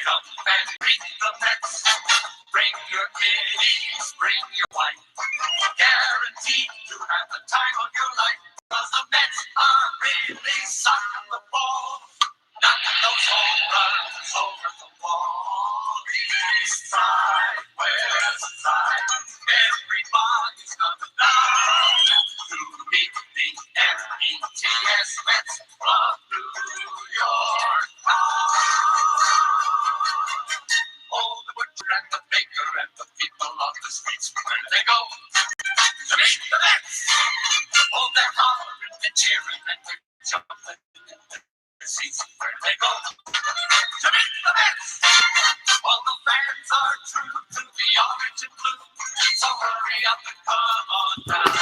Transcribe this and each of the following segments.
Come and greet the Mets. Bring your kiddies, bring your wife. Guaranteed to have the time of your life. Cause the Mets are really sucking the ball. Knocking those home runs over the wall. East side, west side. Everybody's coming down to meet the METS Mets from New York town. All the butcher and the baker and the people on the streets, where they go to meet the Mets. Oh, they're hollering and cheering and they're jumping in their seats, where they go to meet the Mets. All the fans are true to the orange and blue, so hurry up and come on down,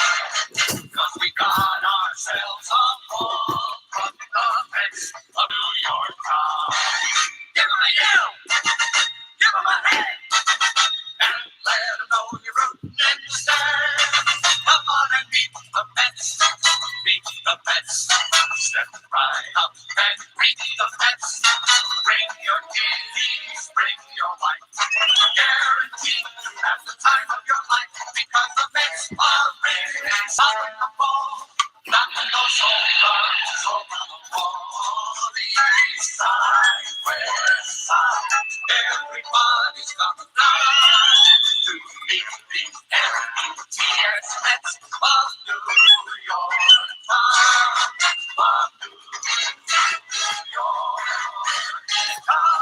cause we got ourselves a ball from the Mets of New York town. Give 'em a yell, give 'em a hand, and let 'em know you're rooting in the stands. Come on and meet the Mets, meet the Mets. Step right up and meet the Mets. Bring your kiddies, bring your wife. Guaranteed to have the time of your life, because the Mets are really solid the ball. Knocking those home runs over the wall. The east side, west side. Everybody's coming down to meet the METS Mets of New York town. Of New York town.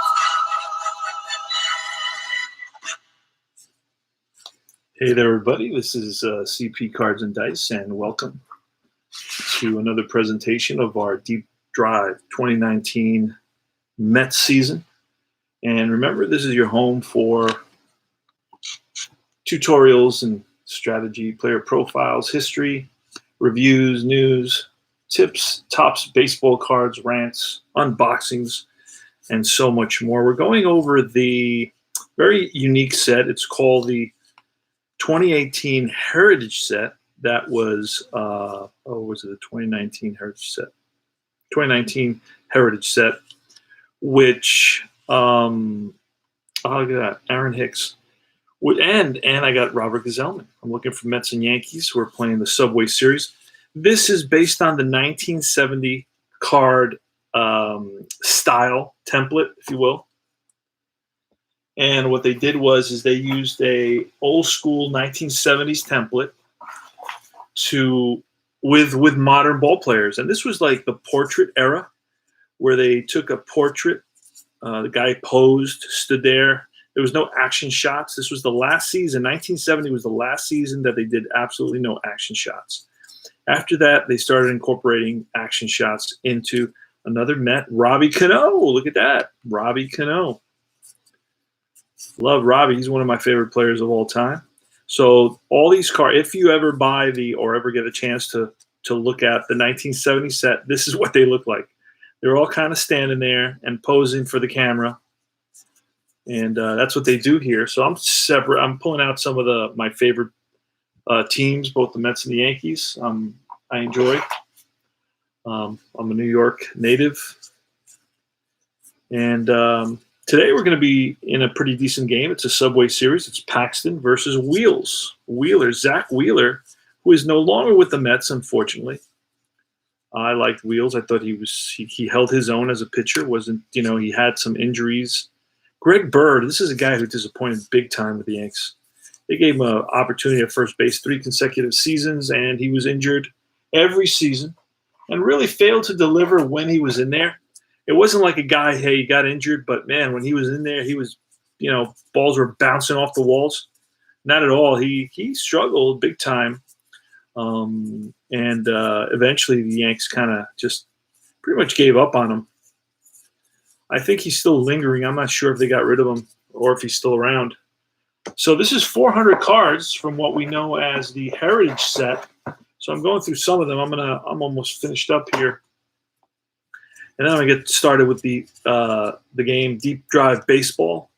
Hey there, everybody. This is CP Cards and Dice, and welcome to another presentation of our Deep Drive 2019 Mets season. And remember, this is your home for tutorials and strategy, player profiles, history, reviews, news, tips, tops, baseball cards, rants, unboxings, and so much more. We're going over the very unique set. It's called the 2018 Heritage Set. That was, was it the 2019 Heritage Set? 2019 Heritage Set, which, oh, look at that, Aaron Hicks. And I got Robert Gazelman. I'm looking for Mets and Yankees who are playing the Subway Series. This is based on the 1970 card style template, if you will. And what they did is they used a old school 1970s template with modern ball players. And this was like the portrait era, where they took a portrait. The guy posed, stood there. There was no action shots. This was the last season. 1970 was the last season that they did absolutely no action shots. After that, they started incorporating action shots into another Met, Robbie Cano. Look at that, Robbie Cano. Love Robbie. He's one of my favorite players of all time. So all these cards, if you ever buy or ever get a chance to look at the 1970 set, this is what they look like. They're all kind of standing there and posing for the camera. And that's what they do here. So I'm pulling out some of my favorite teams, both the Mets and the Yankees. I enjoy. I'm a New York native. And today we're going to be in a pretty decent game. It's a Subway Series. It's Paxton versus Zach Wheeler, who is no longer with the Mets, unfortunately. I liked Wheels. I thought he held his own as a pitcher. He had some injuries. Greg Bird, this is a guy who disappointed big time with the Yanks. They gave him an opportunity at first base 3 consecutive seasons, and he was injured every season and really failed to deliver when he was in there. It wasn't like a guy, hey, he got injured, but man, when he was in there, he was, balls were bouncing off the walls. Not at all. He struggled big time. And eventually the Yanks kind of just pretty much gave up on him. I think he's still lingering. I'm not sure if they got rid of him or if he's still around. So this is 400 cards from what we know as the Heritage Set. So I'm going through some of them. I'm almost finished up here. And then I'm gonna get started with the game Deep Drive Baseball.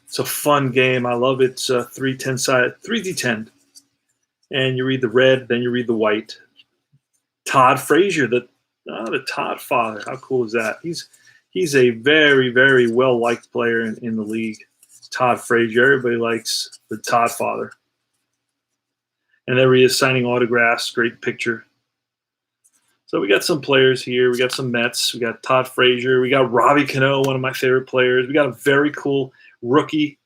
It's a fun game. I love it. It's 3D10, and you read the red, then you read the white. Todd Frazier, the Todd father. How cool is that? He's a very, very well-liked player in the league. Todd Frazier. Everybody likes the Todd father. And there he is signing autographs. Great picture. So we got some players here. We got some Mets. We got Todd Frazier. We got Robbie Cano, one of my favorite players. We got a very cool rookie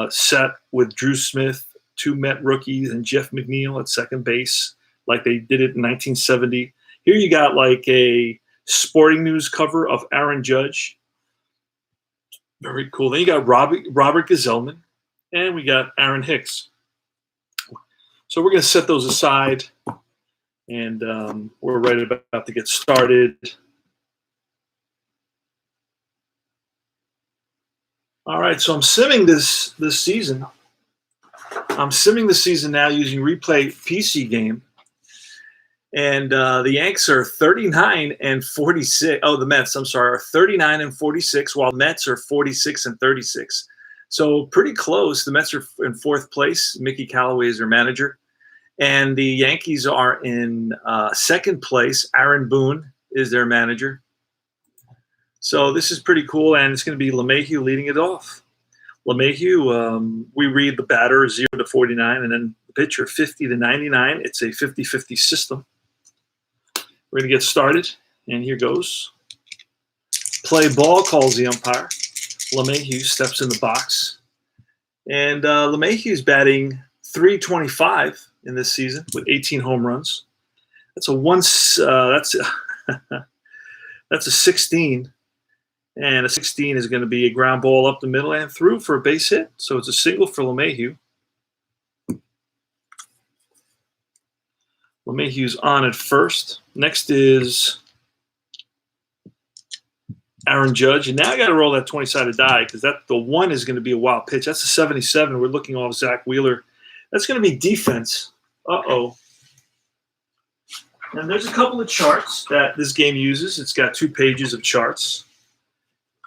set with Drew Smith, 2 Met rookies, and Jeff McNeil at second base, like they did it in 1970. Here you got like a Sporting News cover of Aaron Judge. Very cool. Then you got Robert Gazelman, and we got Aaron Hicks. So we're going to set those aside. And we're right about to get started. All right, so I'm simming this season. I'm simming the season now using Replay PC Game. And the Yanks are 39 and 46. Oh, the Mets, I'm sorry, are 39 and 46, while Mets are 46 and 36. So pretty close. The Mets are in 4th place. Mickey Callaway is their manager. And the Yankees are in 2nd place. Aaron Boone is their manager. So this is pretty cool, and it's going to be LeMahieu leading it off. LeMahieu, we read the batter 0 to 49, and then the pitcher 50 to 99. It's a 50-50 system. We're going to get started, and here goes. Play ball, calls the umpire. LeMahieu steps in the box. And LeMahieu's batting .325 in this season with 18 home runs. That's a 16, and a 16 is going to be a ground ball up the middle and through for a base hit. So it's a single for LeMahieu. LeMahieu's on at first. Next is Aaron Judge, and now I got to roll that 20-sided die because the 1 is going to be a wild pitch. That's a 77. We're looking off Zach Wheeler. That's going to be defense. Uh-oh. And there's a couple of charts that this game uses. It's got 2 pages of charts.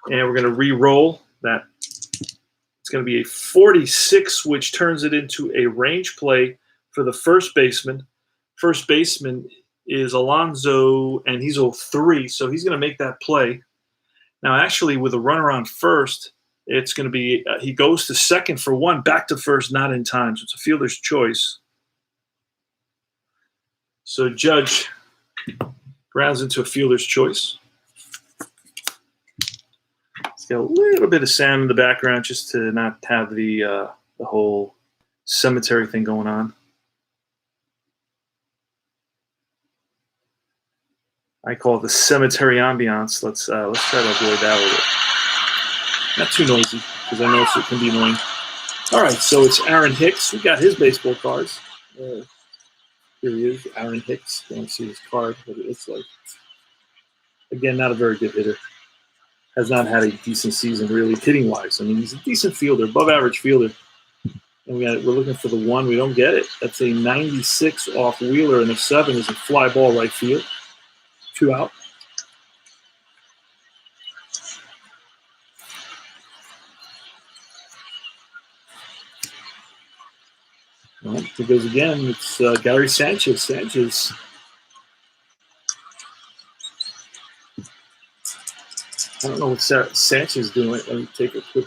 And we're going to re-roll that. It's going to be a 46, which turns it into a range play for the first baseman. First baseman is Alonso, and he's 03, so he's going to make that play. Now, actually, with a runner on first, it's going to be he goes to second for 1, back to first, not in time. So it's a fielder's choice. So Judge grounds into a fielder's choice. It's got a little bit of sound in the background just to not have the whole cemetery thing going on. I call it the cemetery ambiance. Let's try to avoid that a little bit. Not too noisy, because I know it can be annoying. All right, so it's Aaron Hicks. We got his baseball cards. Here he is, Aaron Hicks. You don't see his card, what it looks like. Again, not a very good hitter. Has not had a decent season, really, hitting-wise. I mean, he's a decent fielder, above-average fielder. And we're looking for the 1. We don't get it. That's a 96 off Wheeler, and the 7 is a fly ball right field. 2 out. Well, here goes again. It's Gary Sanchez. Sanchez. I don't know what Sanchez is doing. Let me take a quick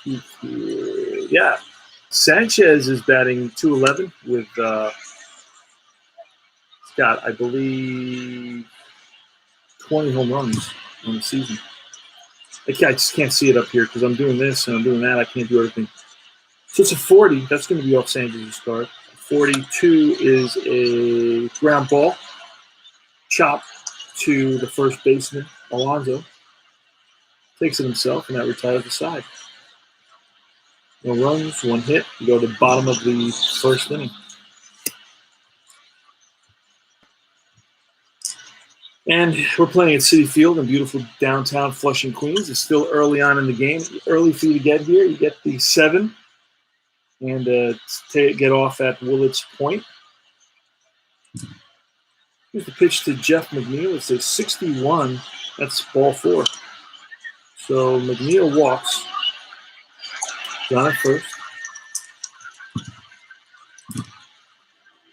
peek here. Yeah. Sanchez is batting .211 with he's got, I believe, 20 home runs on the season. I just can't see it up here because I'm doing this and I'm doing that. I can't do everything. So it's a 40. That's going to be off Sanchez's card. 42 is a ground ball. Chop to the first baseman, Alonso. Takes it himself, and that retires the side. No runs, 1 hit. We go to the bottom of the first inning. And we're playing at Citi Field in beautiful downtown Flushing, Queens. It's still early on in the game. Early for you to get here. You get the 7 and get off at Willets Point. Here's the pitch to Jeff McNeil. It's a 61. That's ball 4. So McNeil walks. John at first.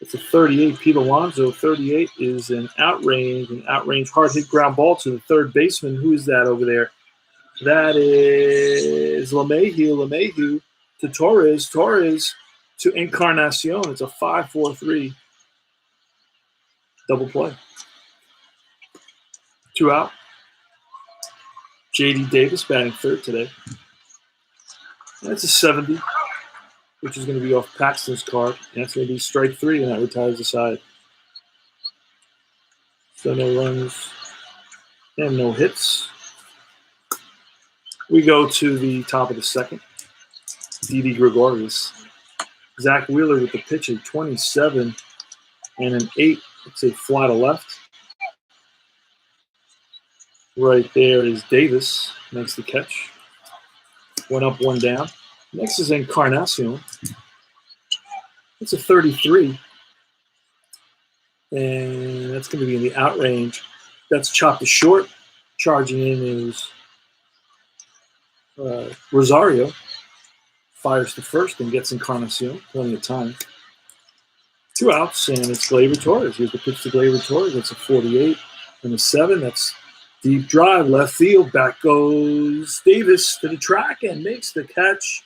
It's a 38, Pete Alonso. 38 is an outrange hard hit ground ball to the third baseman. Who is that over there? That is LeMahieu to Torres to Encarnacion. It's a 5-4-3 double play. 2 out. J.D. Davis batting third today. That's a 70, which is going to be off Paxton's card. And that's going to be strike 3, and that retires the side. So no runs and no hits. We go to the top of the second. Didi Gregorius. Zach Wheeler with the pitch at 27 and an 8. It's a fly to left. Right there is Davis. Makes the catch. 1 up, 1 down. Next is Encarnacion. It's a 33. And that's going to be in the out range. That's chopped to short. Charging in is Rosario. Fires to first and gets Encarnacion. Plenty of time. 2 outs, and it's Gleyber Torres. Here's the pitch to Gleyber Torres. That's a 48 and a 7. That's deep drive, left field. Back goes Davis to the track and makes the catch.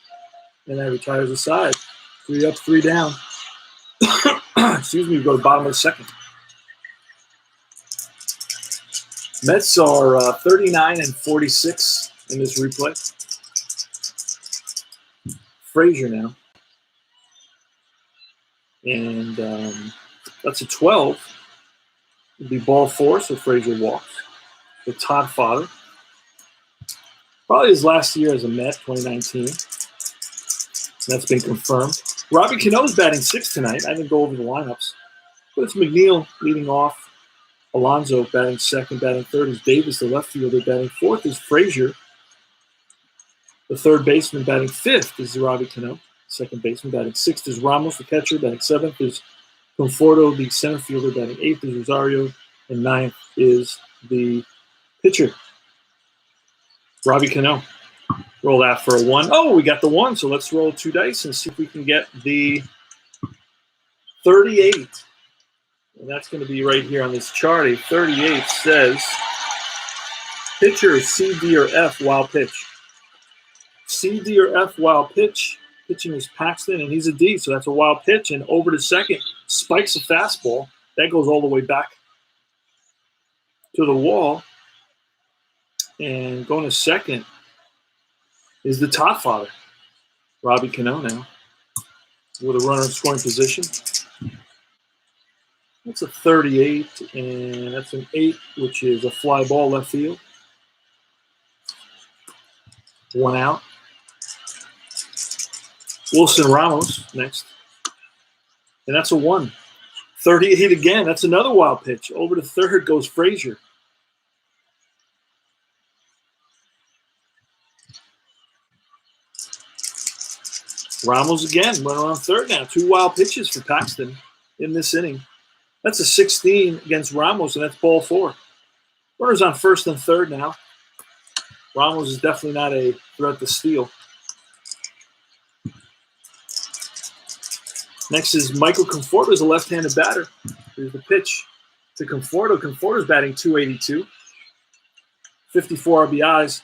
And that retires the side. 3 up, 3 down. Excuse me, we go to the bottom of the second. Mets are 39 and 46 in this replay. Frazier now. And that's a 12. It'll be ball 4, so Frazier walks. The Todd Father. Probably his last year as a Met, 2019. That's been confirmed. Robbie Cano's batting 6th tonight. I didn't go over the lineups. But it's McNeil leading off. Alonso batting 2nd, batting 3rd is Davis, the left fielder. Batting 4th is Frazier. The third baseman batting 5th is Robbie Cano. Second baseman batting 6th is Ramos, the catcher. Batting 7th is Conforto, the center fielder. Batting 8th is Rosario. And 9th is the pitcher, Robbie Cano. Roll that for a 1. Oh, we got the 1, so let's roll 2 dice and see if we can get the 38. And that's going to be right here on this chart. A 38 says pitcher C, D, or F, wild pitch. C, D, or F, wild pitch. Pitching is Paxton, and he's a D, so that's a wild pitch. And over to second, spikes a fastball. That goes all the way back to the wall. And going to second is the Top Father, Robbie Cano now, with a runner in scoring position. That's a 38, and that's an 8, which is a fly ball left field. 1 out. Wilson Ramos next. And that's a 1. 38 again. That's another wild pitch. Over to third goes Frazier. Ramos again, running on third now. 2 wild pitches for Paxton in this inning. That's a 16 against Ramos, and that's ball 4. Runners on first and third now. Ramos is definitely not a threat to steal. Next is Michael Conforto, who's a left-handed batter. Here's the pitch to Conforto. Conforto's batting 282, 54 RBIs,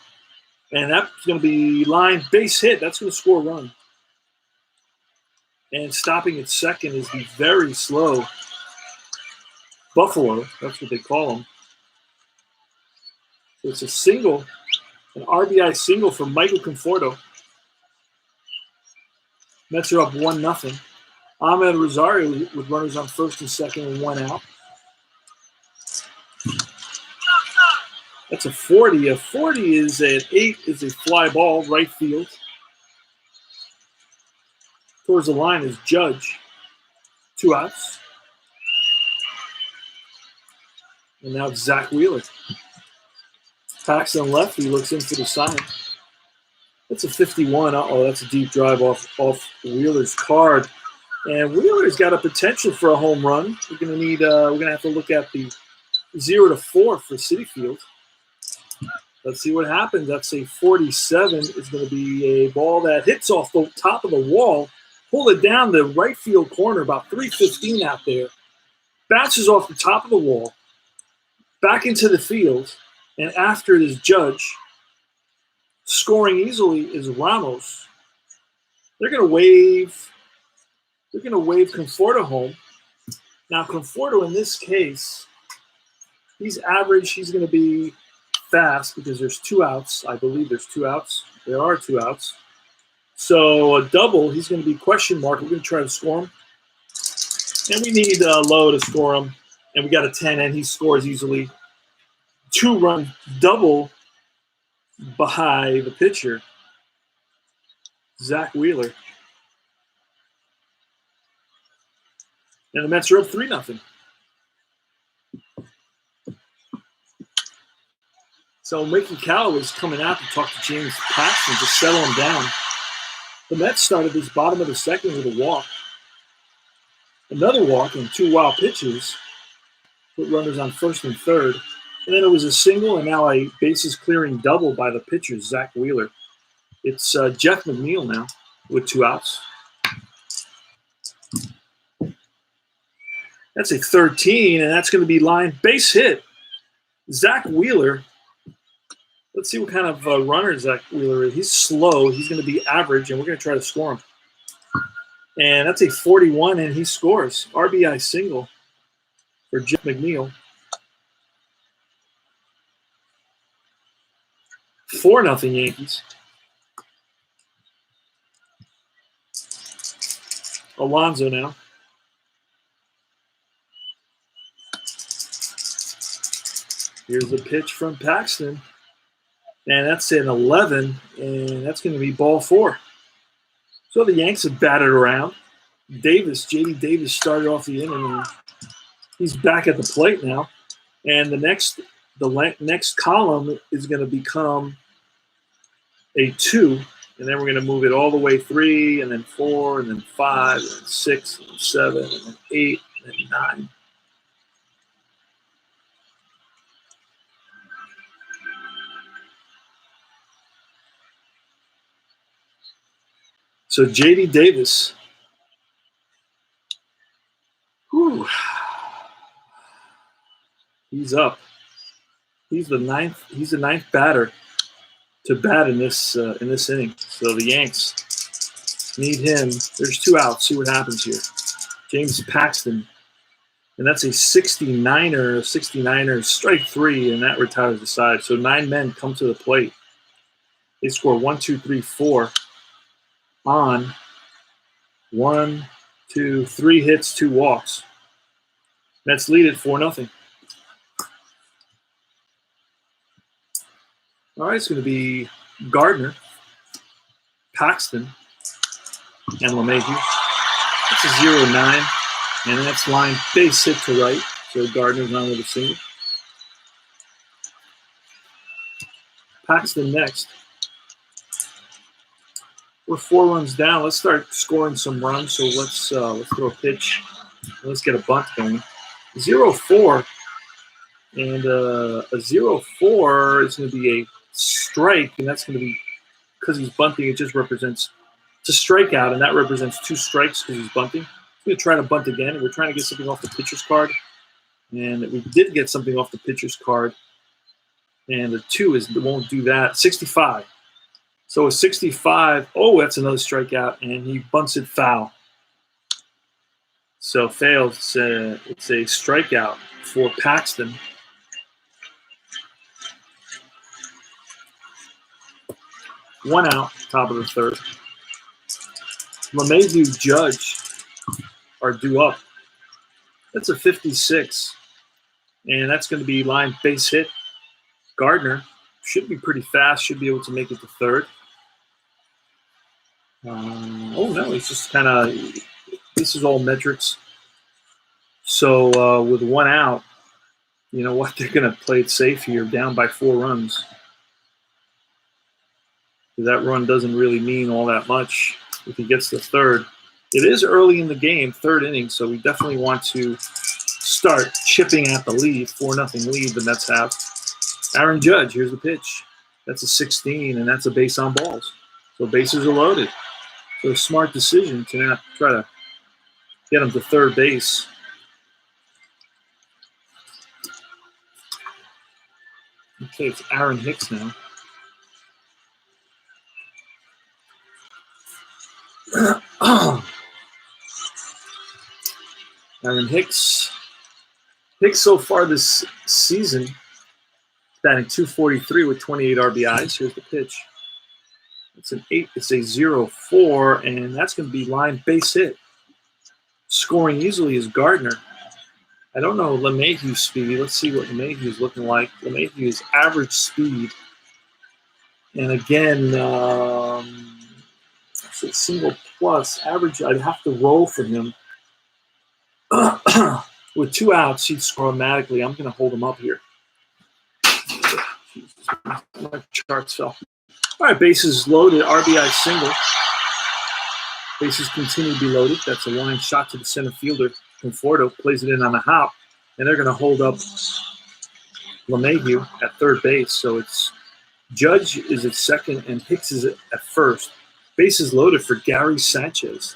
and that's going to be line base hit. That's going to score a run. And stopping at second is the very slow Buffalo. That's what they call him. So it's a single, an RBI single from Michael Conforto. Mets are up 1-0. Ahmed Rosario with runners on first and second and 1 out. That's a 40. A 40 is an 8 is a fly ball, right field. Towards the line is Judge. 2 outs. And now it's Zach Wheeler. Paxton left. He looks in for the sign. That's a 51. Uh-oh, that's a deep drive off Wheeler's card. And Wheeler's got a potential for a home run. We're gonna need. We're gonna have to look at the 0 to 4 for Citi Field. Let's see what happens. That's a 47. It's going to be a ball that hits off the top of the wall pulled it down the right field corner, about 315 out there, bounces off the top of the wall, back into the field, and after it is Judge. Scoring easily is Ramos. They're going to wave. They're going to wave Conforto home. Now, Conforto in this case, he's average. He's going to be fast because there's 2 outs. I believe there's 2 outs. There are 2 outs. So a double, he's going to be question mark. We're going to try to score him. And we need Lowe to score him. And we got a 10, and he scores easily. 2-run double by the pitcher, Zach Wheeler. And the Mets are up 3-0. So Mickey Callaway's coming out to talk to James Paxton to settle him down. The Mets started this bottom of the second with a walk. Another walk and 2 wild pitches. Put runners on first and third. And then it was a single and now a bases clearing double by the pitcher, Zach Wheeler. It's Jeff McNeil now with 2 outs. That's a 13, and that's going to be line base hit. Zach Wheeler. Let's see what kind of runner Zach Wheeler is. He's slow. He's going to be average, and we're going to try to score him. And that's a 41, and he scores. RBI single for Jeff McNeil. 4-0 Yankees. Alonso now. Here's the pitch from Paxton. And that's an 11, and that's going to be ball 4. So the Yanks have batted around. J.D. Davis started off the inning, and he's back at the plate now. And the next column is going to become a 2, and then we're going to move it all the way 3, and then 4, and then 5, and then 6, and 7, and then 8, and then 9. So J.D. Davis, he's up. He's the ninth batter to bat in this inning. So the Yanks need him. There's 2 outs. See what happens here. James Paxton, and that's a 69er, strike 3, and that retires the side. So 9 men come to the plate. They score 1, 2, 3, 4 on 1, 2, 3 hits, 2 walks. Mets lead at 4-0. All right, it's going to be Gardner, Paxton, and LeMahieu. That's a 0-9, and that's line base hit to right. So Gardner's on with a single. Paxton next. We're 4 runs down. Let's start scoring some runs. So let's throw a pitch. Let's get a bunt going. 0-4, and a 0-4 is going to be a strike, and that's going to be because he's bunting. It just represents it's a strikeout, and that represents 2 strikes because he's bunting. We're going to try to bunt again, and we're trying to get something off the pitcher's card, and we did get something off the pitcher's card, and the 2 won't do that. 65. So a 65. Oh, that's another strikeout, and he bunts it foul. So failed. It's a strikeout for Paxton. One out, top of the third. LeMahieu, Judge are due up. That's a 56, and that's going to be line base hit. Gardner should be pretty fast. Should be able to make it to third. Oh no, he's just kind of. This is all metrics. So with 1 out, you know what? They're going to play it safe here, down by 4 runs. That run doesn't really mean all that much if he gets to third. It is early in the game, 3rd inning, so we definitely want to start chipping at the lead. 4-0 lead the Mets have. Aaron Judge, here's the pitch. That's a 16, and that's a base on balls. So bases are loaded. So a smart decision to not try to get him to third base. Okay, it's Aaron Hicks now. Aaron Hicks. Hicks so far this season, batting .243 with 28 RBIs. Here's the pitch. It's an 8. It's a 0-4, and that's going to be line base hit. Scoring easily is Gardner. I don't know LeMahieu's speed. Let's see what LeMahieu's looking like. LeMahieu's average speed. And again, it's a single plus. Average, I'd have to roll for him. With 2 outs, he'd score automatically. I'm going to hold him up here. My charts fell. All right, bases loaded. RBI single. Bases continue to be loaded. That's a line shot to the center fielder. Conforto plays it in on a hop, and they're going to hold up LeMahieu at third base. So it's Judge is at second, and Hicks is at first. Bases loaded for Gary Sanchez.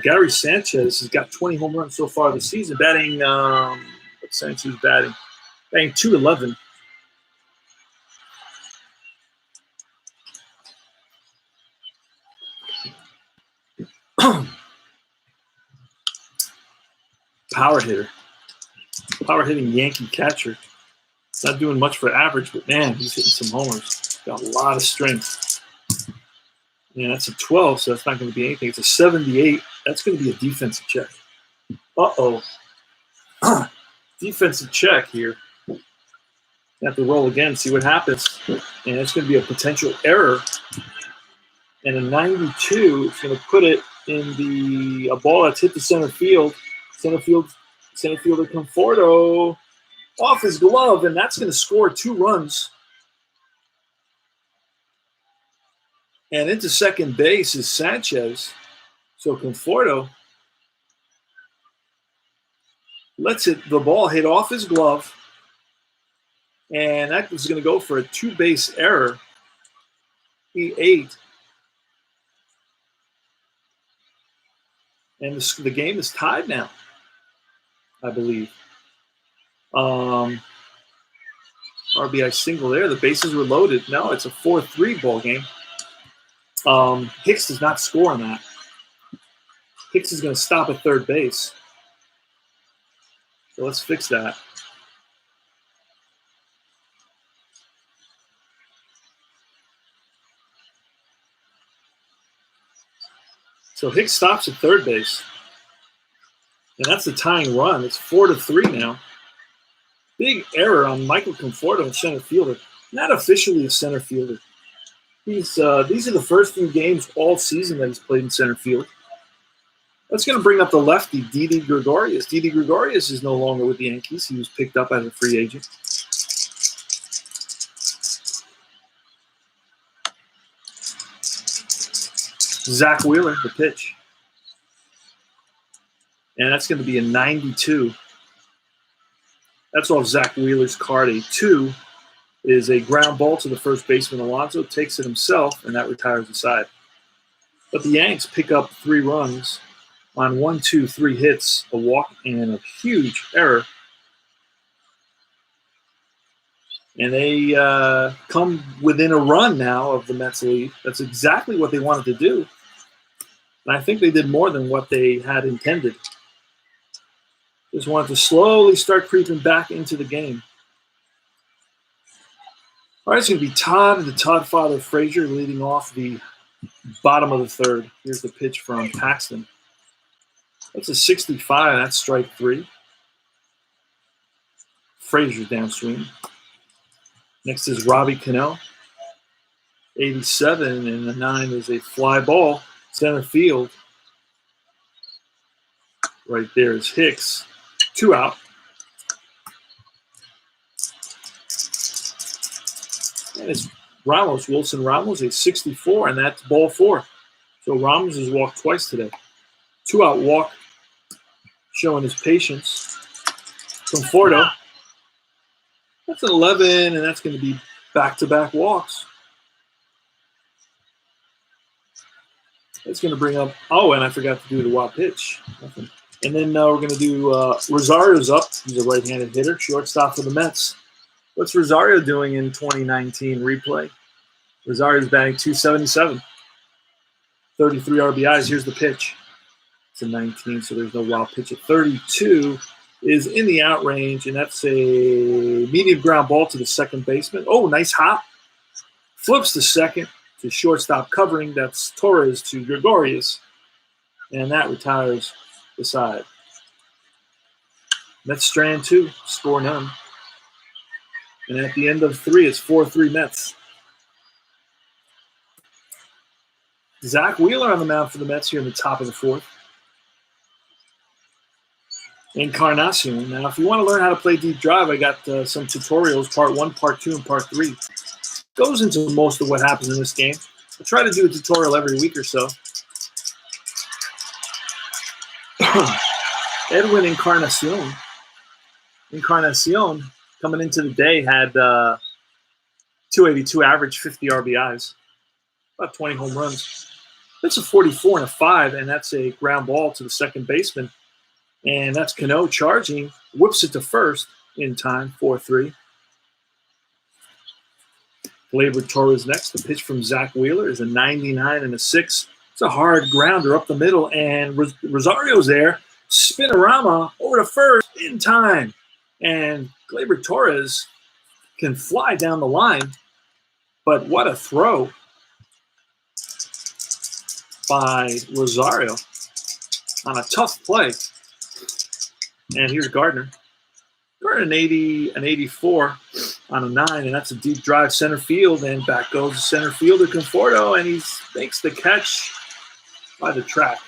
Gary Sanchez has got 20 home runs so far this season, batting, what's Sanchez batting? Batting .211. Power hitter. Power hitting Yankee catcher. Not doing much for average, but man, he's hitting some homers. Got a lot of strength. Yeah, that's a 12, so that's not going to be anything. It's a 78. That's going to be a defensive check. Uh-oh. Defensive check here. You have to roll again, see what happens. And it's going to be a potential error. And a 92 is going to put it in a ball that's hit the center field. Center fielder Conforto off his glove, and that's going to score 2 runs. And into second base is Sanchez. So Conforto lets the ball hit off his glove, and that is going to go for a 2-base error. E8. And the game is tied now, I believe. RBI single there. The bases were loaded. No, it's a 4-3 ball game. Hicks does not score on that. Hicks is going to stop at third base. So let's fix that. So Hicks stops at third base. And that's the tying run. It's 4-3 now. Big error on Michael Conforto in center fielder. Not officially a center fielder. These are the first few games all season that he's played in center field. That's going to bring up the lefty, Didi Gregorius. Didi Gregorius is no longer with the Yankees. He was picked up as a free agent. Zach Wheeler, the pitch. And that's going to be a 92. That's off Zach Wheeler's card. A 2 is a ground ball to the first baseman. Alonso takes it himself, and that retires the side. But the Yanks pick up 3 runs on 1, 2, 3 hits, a walk, and a huge error. And they come within a run now of the Mets lead. That's exactly what they wanted to do. And I think they did more than what they had intended. Just wanted to slowly start creeping back into the game. All right, it's going to be Todd and the Todd Father Frazier leading off the bottom of the third. Here's the pitch from Paxton. That's a 65. That's strike 3. Frazier downswing. Next is Robbie Cano. 87, and the 9 is a fly ball. Center field. Right there is Hicks. 2 out. And it's Ramos, Wilson Ramos, a 64, and that's ball 4. So Ramos has walked twice today. 2-out walk, showing his patience. Conforto. That's an 11, and that's going to be back-to-back walks. That's going to bring up. Oh, and I forgot to do the wild pitch. Nothing. And then we're going to do Rosario's up. He's a right-handed hitter, shortstop for the Mets. What's Rosario doing in 2019 replay? Rosario's batting .277, 33 RBIs. Here's the pitch. It's a 19, so there's no wild pitch. At 32 is in the out range, and that's a medium ground ball to the second baseman. Oh, nice hop. Flips to second to shortstop covering. That's Torres to Gregorius, and that retires the side. Mets strand 2, score none. And at the end of 3, it's 4-3 Mets. Zach Wheeler on the mound for the Mets here in the top of the 4th. Encarnacion. Now, if you want to learn how to play deep drive, I got some tutorials, part 1, part 2, and part 3. Goes into most of what happens in this game. I try to do a tutorial every week or so. Edwin Encarnacion. Encarnacion, coming into the day, had 282 average, 50 RBIs, about 20 home runs. That's a 44 and a 5, and that's a ground ball to the second baseman. And that's Cano charging, whips it to first in time, 4-3. Gleyber Torres next. The pitch from Zach Wheeler is a 99 and a 6. It's a hard grounder up the middle, and Rosario's there. Spinorama over to first in time. And Gleyber Torres can fly down the line, but what a throw by Rosario on a tough play. And here's Gardner. Gardner an 84 on a 9, and that's a deep drive center field, and back goes the center fielder Conforto, and he makes the catch by the track.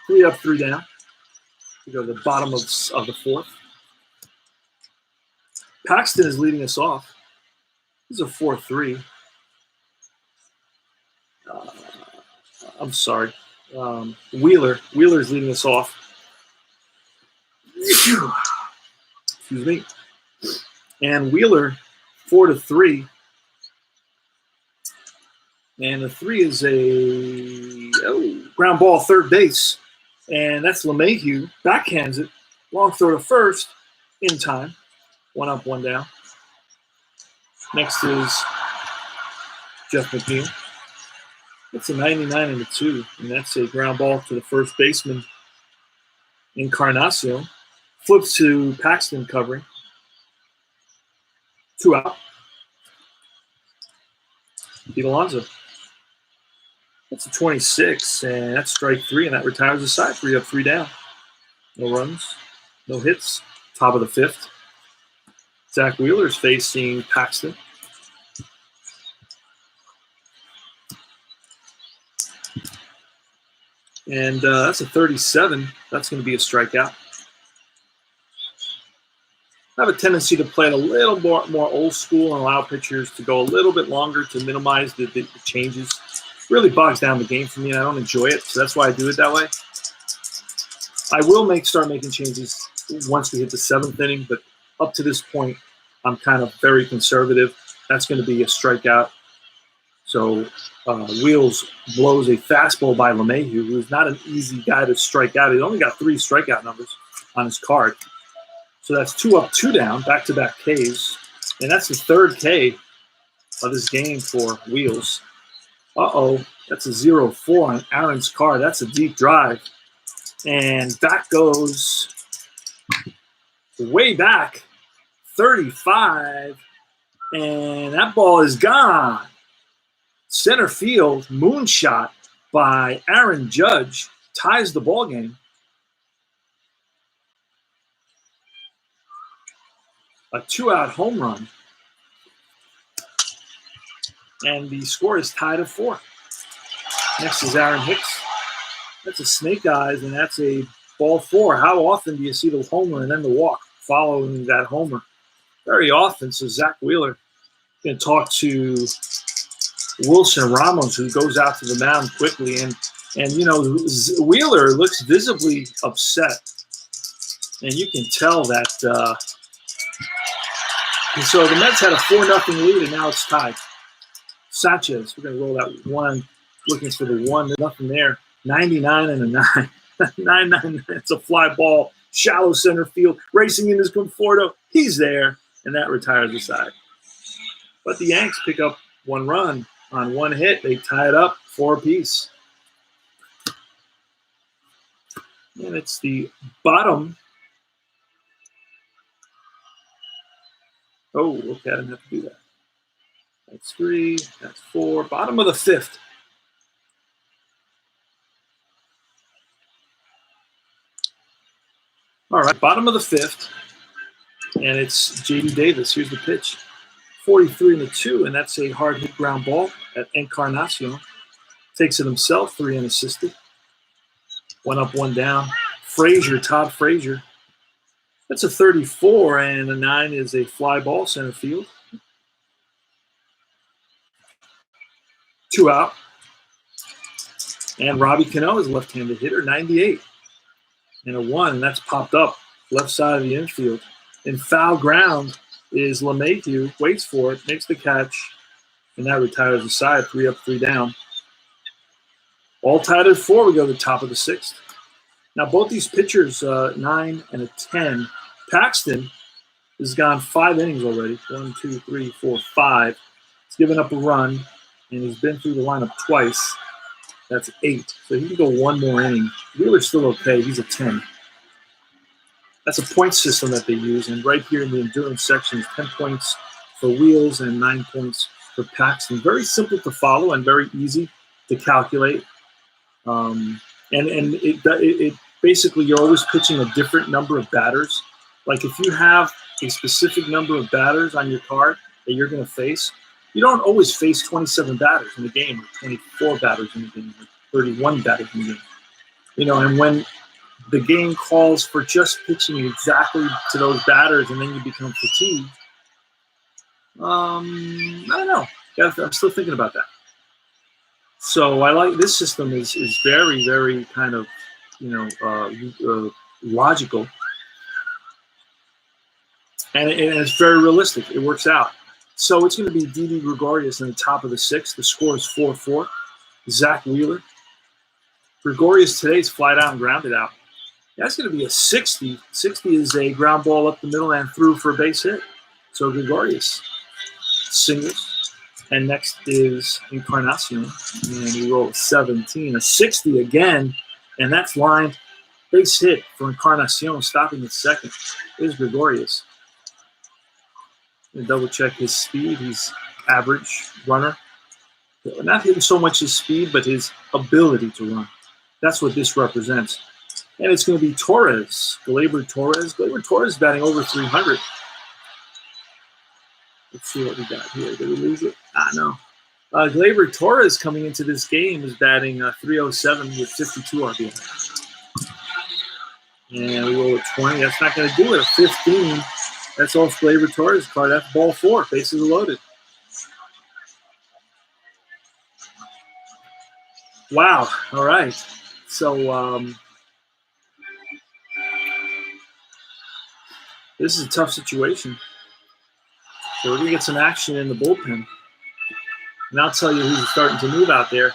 3 up, 3 down. We go to the bottom of the 4th. Paxton is leading us off. This is a 4-3. I'm sorry. Wheeler's leading us off. Excuse me. And Wheeler, 4-3. And the 3 is a ground ball, third base. And that's LeMahieu. Backhands it. Long throw to first in time. 1 up, 1 down. Next is Jeff McNeil. It's a 99 and a 2. And that's a ground ball to the first baseman, Encarnacion. Flips to Paxton covering. 2 out. Pete Alonso. That's a 26, and that's strike 3, and that retires the side. 3 up, 3 down. No runs, no hits. Top of the 5th. Zach Wheeler's facing Paxton. And that's a 37. That's going to be a strikeout. I have a tendency to play it a little more old school and allow pitchers to go a little bit longer to minimize the changes. Really bogs down the game for me, and I don't enjoy it, so that's why I do it that way. I will start making changes once we hit the 7th inning, but up to this point, I'm kind of very conservative. That's going to be a strikeout. So Wheels blows a fastball by LeMahieu, who's not an easy guy to strike out. He's only got 3 strikeout numbers on his card. So that's 2 up, 2 down, back-to-back Ks. And that's the 3rd K of this game for Wheels. Uh-oh, that's a 0-4 on Aaron's card. That's a deep drive. And back goes way back, 35. And that ball is gone. Center field, moonshot by Aaron Judge, ties the ball game. A 2-out home run. And the score is tied at 4. Next is Aaron Hicks. That's a snake eyes, and that's a ball 4. How often do you see the homer and then the walk following that homer? Very often. So Zach Wheeler going to talk to Wilson Ramos, who goes out to the mound quickly. And you know, Wheeler looks visibly upset. And you can tell that. And so the Mets had a 4-0 lead, and now it's tied. Sanchez, we're going to roll that 1 Looking for the one. There's nothing there. 99 and a 9. 9. It's a fly ball. Shallow center field. Racing in his Conforto. He's there. And that retires the side. But the Yanks pick up one run on one hit. They tie it up 4 apiece. And it's the bottom. Oh, okay. I didn't have to do that. That's 3. That's 4. Bottom of the 5th. All right, bottom of the 5th. And it's J.D. Davis. Here's the pitch. 43 and a 2, and that's a hard hit ground ball at Encarnacion. Takes it himself, 3 unassisted. 1 up, 1 down. Todd Frazier. That's a 34, and a 9 is a fly ball center field. 2 out. And Robbie Cano is a left-handed hitter, 98. And a 1, and that's popped up left side of the infield. In foul ground is LeMahieu, waits for it, makes the catch, and that retires the side, 3 up, 3 down. All tied at 4, we go to the top of the 6th. Now both these pitchers, 9 and a 10. Paxton has gone 5 innings already. 1, 2, 3, 4, 5. He's given up a run, and he's been through the lineup twice. That's 8. So he can go 1 more inning. Wheeler's still okay. He's a 10. That's a point system that they use. And right here in the endurance section is 10 points for Wheels and 9 points for Paxton. Very simple to follow and very easy to calculate. And it basically, you're always pitching a different number of batters. Like if you have a specific number of batters on your card that you're going to face, you don't always face 27 batters in the game, or 24 batters in the game, or 31 batters in the game. You know, and when the game calls for just pitching exactly to those batters and then you become fatigued, I don't know. I'm still thinking about that. So I like this system is very, very kind of, logical. And it's very realistic. It works out. So it's going to be Didi Gregorius in the top of the 6th. The score is 4-4. Zach Wheeler. Gregorius today is flied out and grounded out. That's going to be a 60. 60 is a ground ball up the middle and through for a base hit. So Gregorius singles. And next is Encarnacion. And we roll a 17. A 60 again. And that's lined. Base hit for Encarnacion, stopping at second. Is Gregorius. And double check his speed. He's average runner. Not hitting so much his speed, but his ability to run. That's what this represents. And it's going to be Torres, Gleyber Torres. Gleyber Torres batting over 300. Let's see what we got here. Did we lose it? No. Gleyber Torres coming into this game is batting 307 with 52 RBI. And we roll a 20. That's not going to do it. A 15. That's off Gleyber Torres' card. That's ball 4. Bases are loaded. Wow. All right. So this is a tough situation. So we're going to get some action in the bullpen. And I'll tell you who's starting to move out there.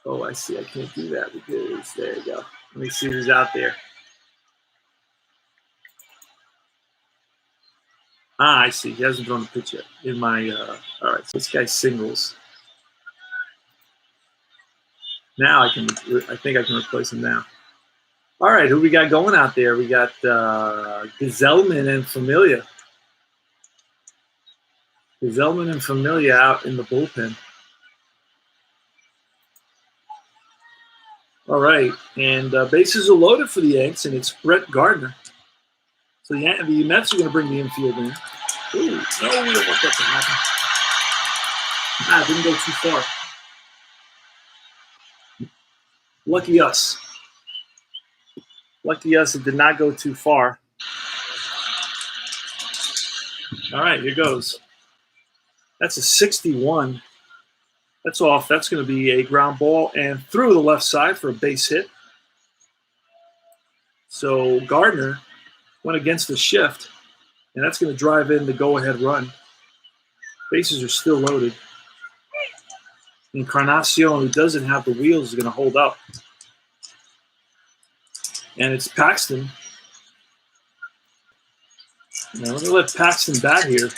Oh, I see. I can't do that because there you go. Let me see who's out there. I see. He hasn't thrown a pitch yet. In my all right. So this guy's singles. Now I think I can replace him now. All right, who we got going out there? We got Gazelman and Familia. Gazelman and Familia out in the bullpen. All right, and bases are loaded for the Yanks, and it's Brett Gardner. So the Mets are going to bring the infield in. Ooh, no, we don't want that to happen. It didn't go too far. Lucky us. Lucky us, it did not go too far. All right, here goes. That's a 61. That's off. That's going to be a ground ball and through the left side for a base hit. So Gardner went against the shift, and that's going to drive in the go-ahead run. Bases are still loaded. Encarnacion, who doesn't have the wheels, is going to hold up. And it's Paxton. Now, we're going to let Paxton bat here.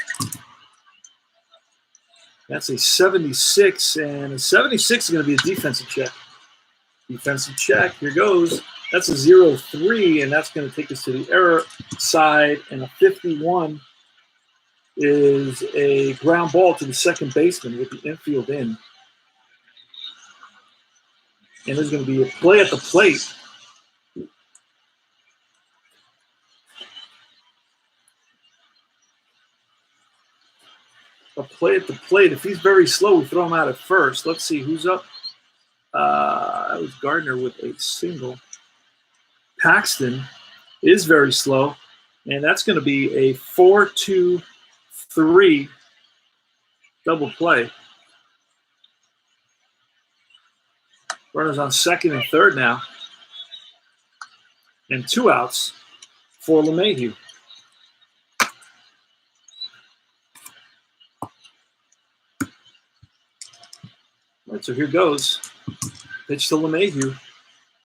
That's a 76, and a 76 is going to be a defensive check. Defensive check, here goes. That's a 0-3, and that's going to take us to the error side, and a 51 is a ground ball to the second baseman with the infield in. And there's going to be a play at the plate. A play at the plate. If he's very slow, we throw him out at first. Let's see who's up. That was Gardner with a single. Paxton is very slow, and that's going to be a 4-2-3 double play. Runners on second and third now, and 2 outs for LeMahieu. All right, so here goes. Pitch to LeMahieu.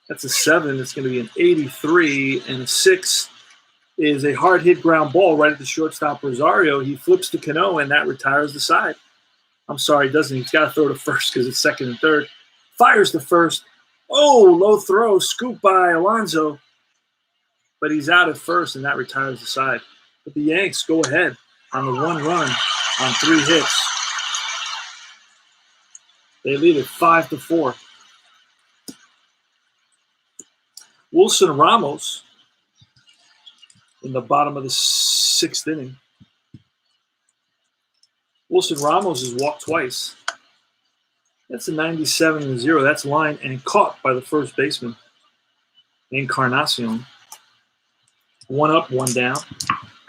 That's a 7. It's going to be an 83, and a 6 is a hard hit ground ball right at the shortstop Rosario. He flips to Cano, and that retires the side. I'm sorry, he doesn't. He's got to throw to first because it's second and third. Fires to first. Oh, low throw, scoop by Alonso. But he's out at first, and that retires the side. But the Yanks go ahead on the 1 run on 3 hits. They lead it 5-4. Wilson Ramos in the bottom of the 6th inning. Wilson Ramos has walked twice. That's a 97-0. That's lined and caught by the first baseman, Encarnacion. 1 up, 1 down.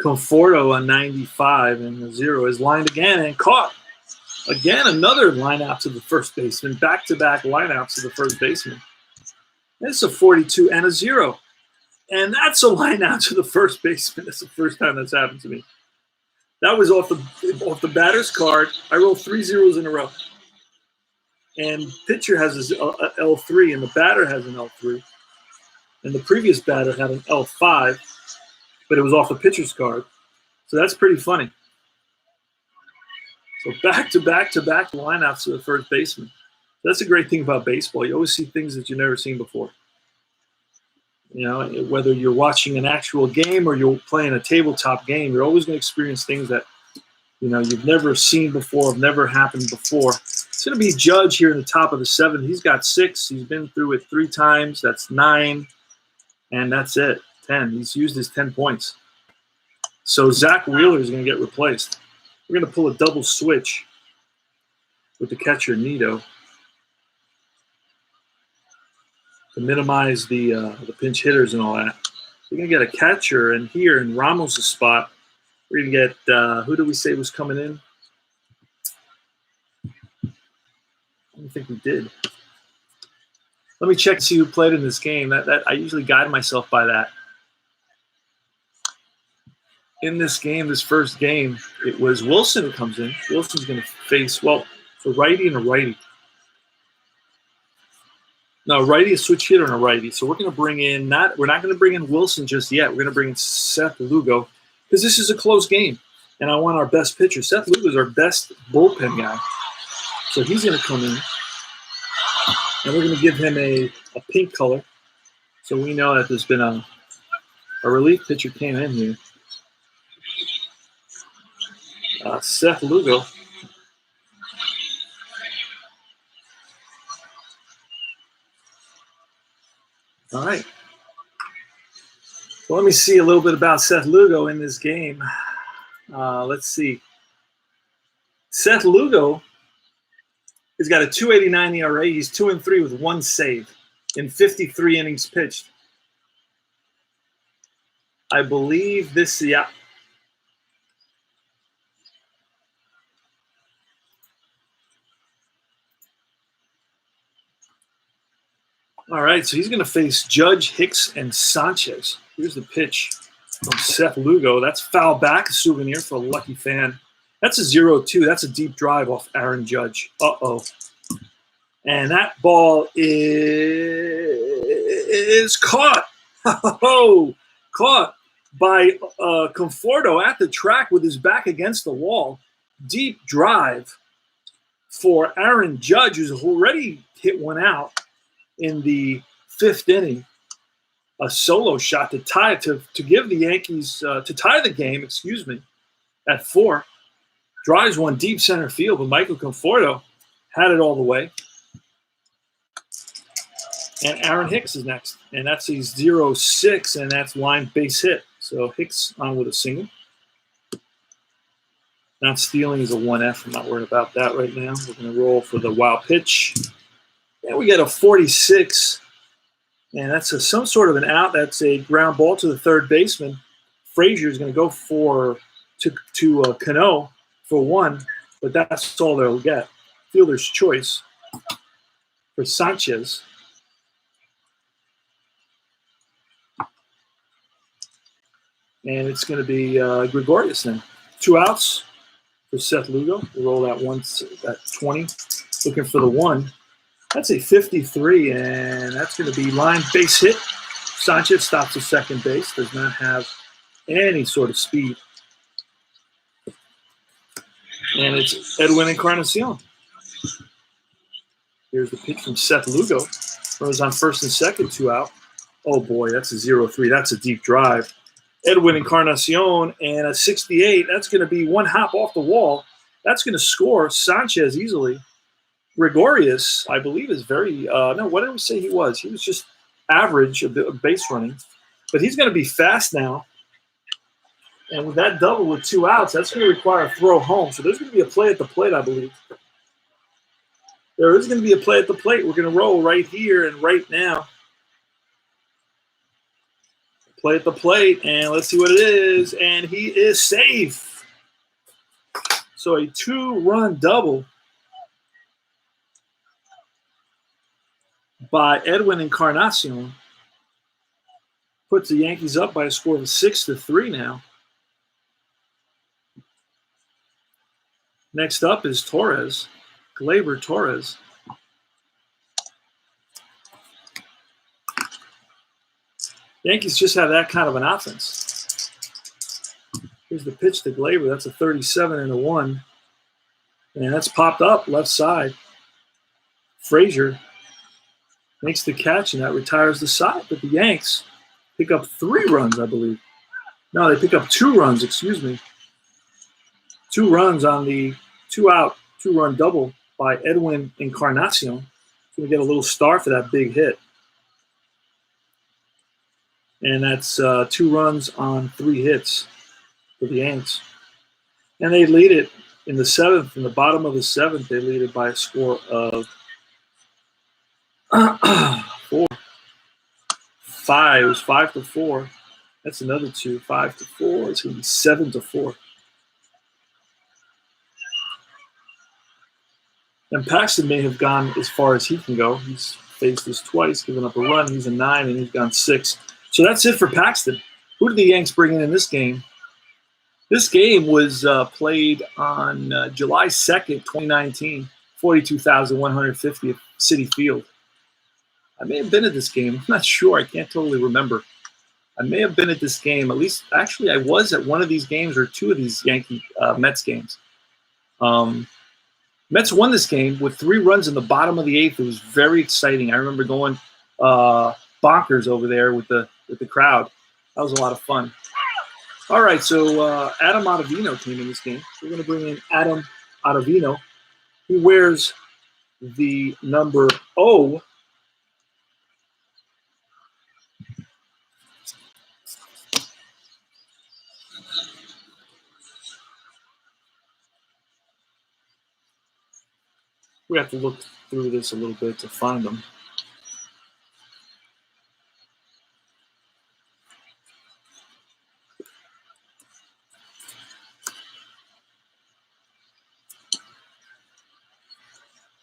Conforto, a 95-0, is lined again and caught. Again, another line out to the first baseman. Back-to-back lineouts to the first baseman. It's a 42 and a 0. And that's a line out to the first baseman. That's the first time that's happened to me. That was off the batter's card. I rolled 3 zeros in a row. And pitcher has his L3, and the batter has an L3. And the previous batter had an L5, but it was off the pitcher's card. So that's pretty funny. So back-to-back-to-back lineouts to the first baseman. That's a great thing about baseball. You always see things that you've never seen before. You know, whether you're watching an actual game or you're playing a tabletop game, you're always going to experience things that, you know, you've never seen before, have never happened before. It's going to be Judge here in the top of the 7th. He's got 6. He's been through it 3 times. That's 9. And that's it, 10. He's used his 10 points. So Zach Wheeler is going to get replaced. We're going to pull a double switch with the catcher, Nito, to minimize the pinch hitters and all that. We're going to get a catcher, and here in Ramos' spot, we're going to get, who did we say was coming in? I don't think we did. Let me check to see who played in this game. That I usually guide myself by that. In this game, this first game, it was Wilson who comes in. Wilson's going to face, well, it's a righty and a righty. No, righty, a switch hitter, and a righty. So we're going to bring in, we're not going to bring in Wilson just yet. We're going to bring in Seth Lugo because this is a close game, and I want our best pitcher. Seth Lugo is our best bullpen guy. So he's going to come in, and we're going to give him a pink color. So we know that there's been a relief pitcher came in here. Seth Lugo. All right. Well, let me see a little bit about Seth Lugo in this game. Let's see. Seth Lugo has got a 2.89 ERA. He's 2-3 with 1 save in 53 innings pitched. I believe this, yeah. All right, so he's going to face Judge, Hicks, and Sanchez. Here's the pitch from Seth Lugo. That's foul back, a souvenir for a lucky fan. That's a 0-2. That's a deep drive off Aaron Judge. Uh-oh. And that ball is caught. Oh, caught by Conforto at the track with his back against the wall. Deep drive for Aaron Judge, who's already hit one out in the 5th inning. A solo shot to tie it, to give the Yankees, to tie the game, at 4. Drives one deep center field, but Michael Conforto had it all the way. And Aaron Hicks is next. And that's a 0-6, and that's line base hit. So Hicks on with a single. Not stealing is a 1F. I'm not worried about that right now. We're going to roll for the wild pitch. And we get a 46. And that's some sort of an out. That's a ground ball to the third baseman. Frazier is going to go to Cano for 1, but that's all they'll get. Fielder's choice for Sanchez. And it's going to be Gregorius then. 2 outs for Seth Lugo. We'll roll that once at 20. Looking for the 1. That's a 53, and that's going to be line base hit. Sanchez stops at second base. Does not have any sort of speed. And it's Edwin Encarnacion. Here's the pitch from Seth Lugo. Runners on first and second, 2 out. Oh, boy, that's a 0-3. That's a deep drive. Edwin Encarnacion and a 68. That's going to be 1 hop off the wall. That's going to score Sanchez easily. Gregorius, I believe, is very no, what did we say he was? He was just average of base running. But he's going to be fast now. And with that double with 2 outs, that's going to require a throw home. So there's going to be a play at the plate, I believe. There is going to be a play at the plate. We're going to roll right here and right now. Play at the plate, and let's see what it is. And he is safe. So a 2-run double by Edwin Encarnacion puts the Yankees up by a score of 6-3 now. Next up is Torres, Gleyber Torres. Yankees just have that kind of an offense. Here's the pitch to Gleyber. That's a 37 and a 1. And that's popped up left side. Frazier makes the catch, and that retires the side. But the Yanks pick up 3 runs, I believe. No, they pick up 2 runs, excuse me. 2 runs on the 2-out, 2-run double by Edwin Encarnacion. So we get a little star for that big hit. And that's 2 runs on 3 hits for the Yanks. And they lead it in the 7th. In the bottom of the 7th, they lead it by a score of 4. 5. It was 5-4. That's another 2. 5-4. It's going to be 7-4. And Paxton may have gone as far as he can go. He's faced this twice, given up a run. He's a 9, and he's gone 6. So that's it for Paxton. Who did the Yanks bring in this game? This game was played on July 2nd, 2019, 42,150 at Citi Field. I may have been at this game. I'm not sure. I can't totally remember. I may have been at this game. At least, actually, I was at one of these games or 2 of these Mets games. Mets won this game with 3 runs in the bottom of the 8th. It was very exciting. I remember going bonkers over there with the crowd. That was a lot of fun. All right, so Adam Ottavino came in this game. We're going to bring in Adam Ottavino. He wears the number O. We have to look through this a little bit to find them.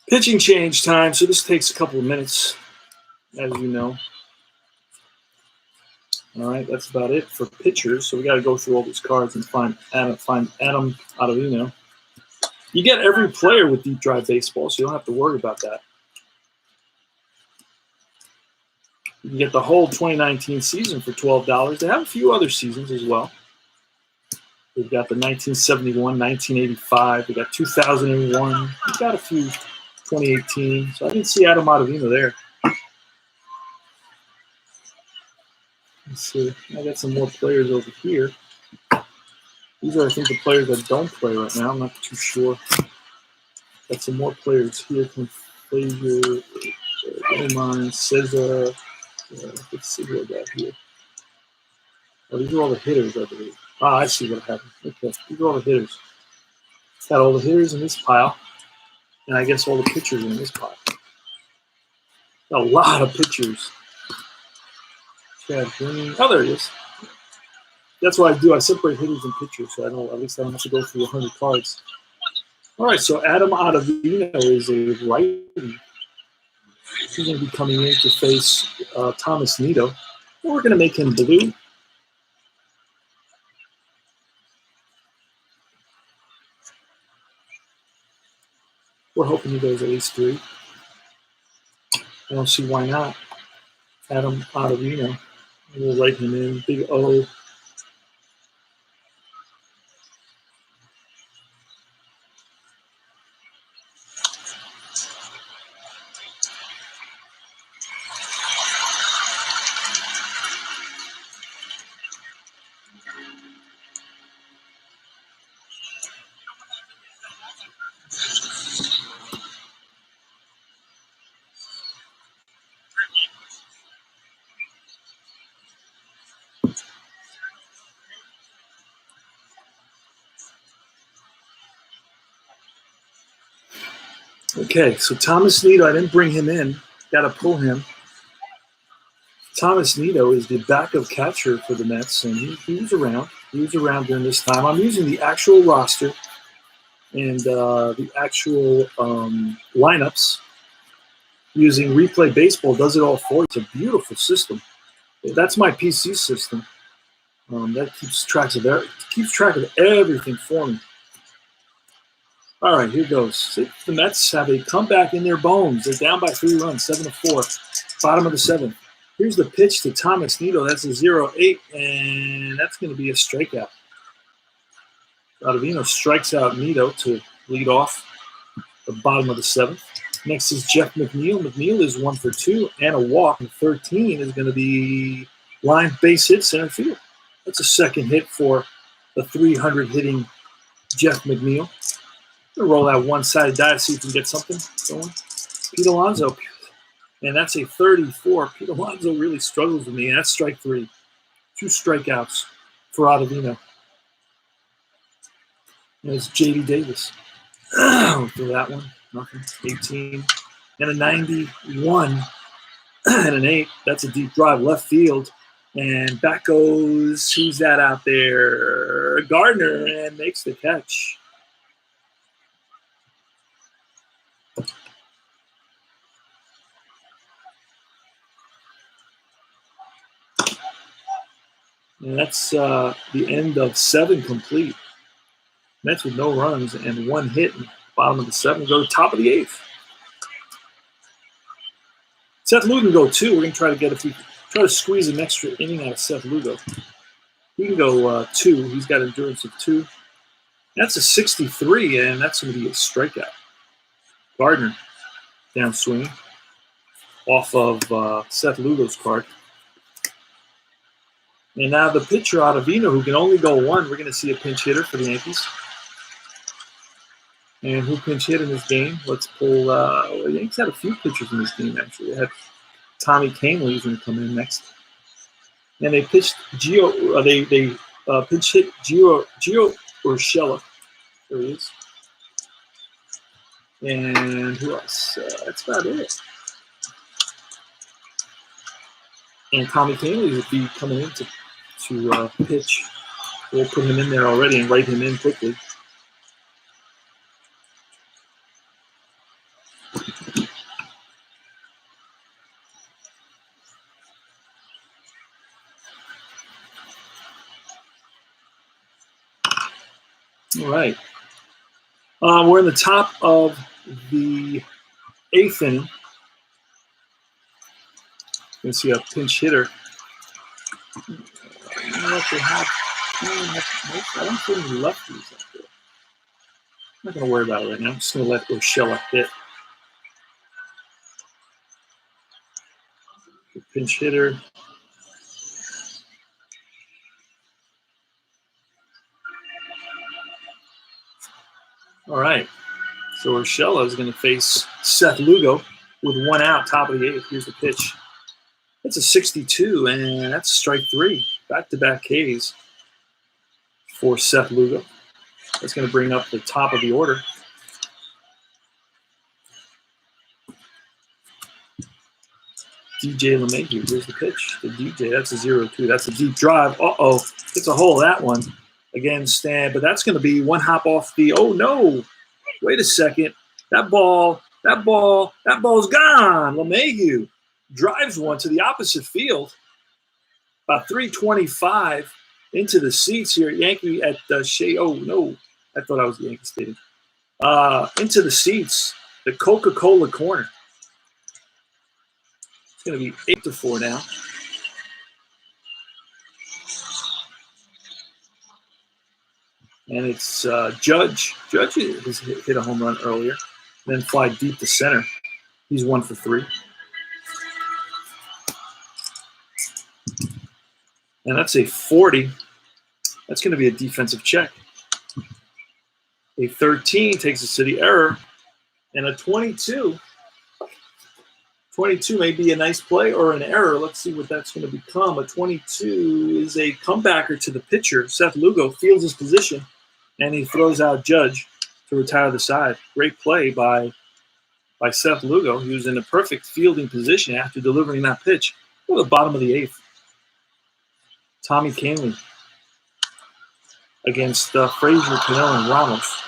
Pitching change time, so this takes a couple of minutes, as you know. All right, that's about it for pitchers. So we got to go through all these cards and find Adam Ottavino. You get every player with Deep Drive Baseball, so you don't have to worry about that. You can get the whole 2019 season for $12. They have a few other seasons as well. They've got the 1971, 1985. They got 2001. They've got a few 2018. So I didn't see Adam Ottavino there. Let's see. I got some more players over here. These are, I think, the players that don't play right now. I'm not too sure. Got some more players here. Frazier, Raymond, Cesar. Let's see what I got here. Oh, these are all the hitters, I believe. Ah, I see what happened. Okay, these are all the hitters. Got all the hitters in this pile, and I guess all the pitchers in this pile. Got a lot of pitchers. Chad Green. Oh, there he is. That's what I do. I separate hitters and pitchers, so at least I don't have to go through 100 cards. All right, so Adam Ottavino is a righty. He's going to be coming in to face Thomas Nido. We're going to make him blue. We're hoping he goes at least 3. I don't see why not. Adam Ottavino. We'll write him in. Big O. Okay, so Thomas Nido, I didn't bring him in. Got to pull him. Thomas Nido is the backup catcher for the Mets, and he was around. He was around during this time. I'm using the actual roster and the actual lineups. Using Replay Baseball does it all for you. It's a beautiful system. That's my PC system. That keeps track of everything for me. All right, here goes. See, the Mets have a comeback in their bones. They're down by 3 runs, 7-4, bottom of the 7th. Here's the pitch to Thomas Nido. That's a 0-8, and that's going to be a strikeout. Ottavino strikes out Nido to lead off the bottom of the 7th. Next is Jeff McNeil. McNeil is 1 for 2 and a walk, and 13 is going to be line base hit center field. That's a second hit for the 300 hitting Jeff McNeil. Gonna roll that one-sided die to see if we can get something going. Pete Alonso, and that's a 34. Pete Alonso really struggles with me, and that's strike 3. 2 strikeouts for Ottavino. And it's J.D. Davis. For that one, nothing. 18 and a 91 and an 8. That's a deep drive left field, and back goes. Who's that out there? Gardner, and makes the catch. And that's the end of 7 complete. Mets with no runs and 1 hit. Bottom of the 7th. Go to top of the 8th. Seth Lugo can go 2. We're going to try to get try to squeeze an extra inning out of Seth Lugo. He can go 2. He's got endurance of 2. That's a 63, and that's going to be a strikeout. Gardner downswing off of Seth Lugo's card. And now the pitcher, Ottavino, who can only go 1. We're going to see a pinch hitter for the Yankees. And who pinch hit in this game? Let's pull. The Yankees had a few pitchers in this game, actually. They had Tommy Kahnle who's going to come in next. And they pitched Gio. They pinch hit Gio Urshela. There he is. And who else? That's about it. And Tommy Kahnle would be coming in to pitch. We'll put him in there already and write him in quickly. All right. We're in the top of the 8th inning. You can see a pinch hitter. You know what they have? I don't see any lefties up there. I'm not going to worry about it right now. I'm just going to let Urshela hit. The pinch hitter. All right. So Urshela is going to face Seth Lugo with 1 out, top of the 8th. Here's the pitch. It's a 62, and that's strike 3. Back-to-back Ks for Seth Lugo. That's going to bring up the top of the order. DJ LeMahieu. Here's the pitch. The DJ. That's a 0-2. That's a deep drive. Uh-oh. It's a hole, that one. Again, Stan. But that's going to be 1 hop off the – oh, no. Wait a second. That ball's gone. LeMahieu drives one to the opposite field. About 325 into the seats here at Yankee at Shea. Oh, no. I thought I was at Yankee Stadium. Into the seats, the Coca-Cola corner. It's going to be 8-4 now. And it's Judge. Judge has hit a home run earlier, then fly deep to center. He's 1 for 3. And that's a 40. That's going to be a defensive check. A 13 takes us to the error. And a 22. 22 may be a nice play or an error. Let's see what that's going to become. A 22 is a comebacker to the pitcher. Seth Lugo fields his position, and he throws out Judge to retire the side. Great play by Seth Lugo. He was in a perfect fielding position after delivering that pitch. At the bottom of the 8th. Tommy Kahnle against Frazier, Cano, and Ramos.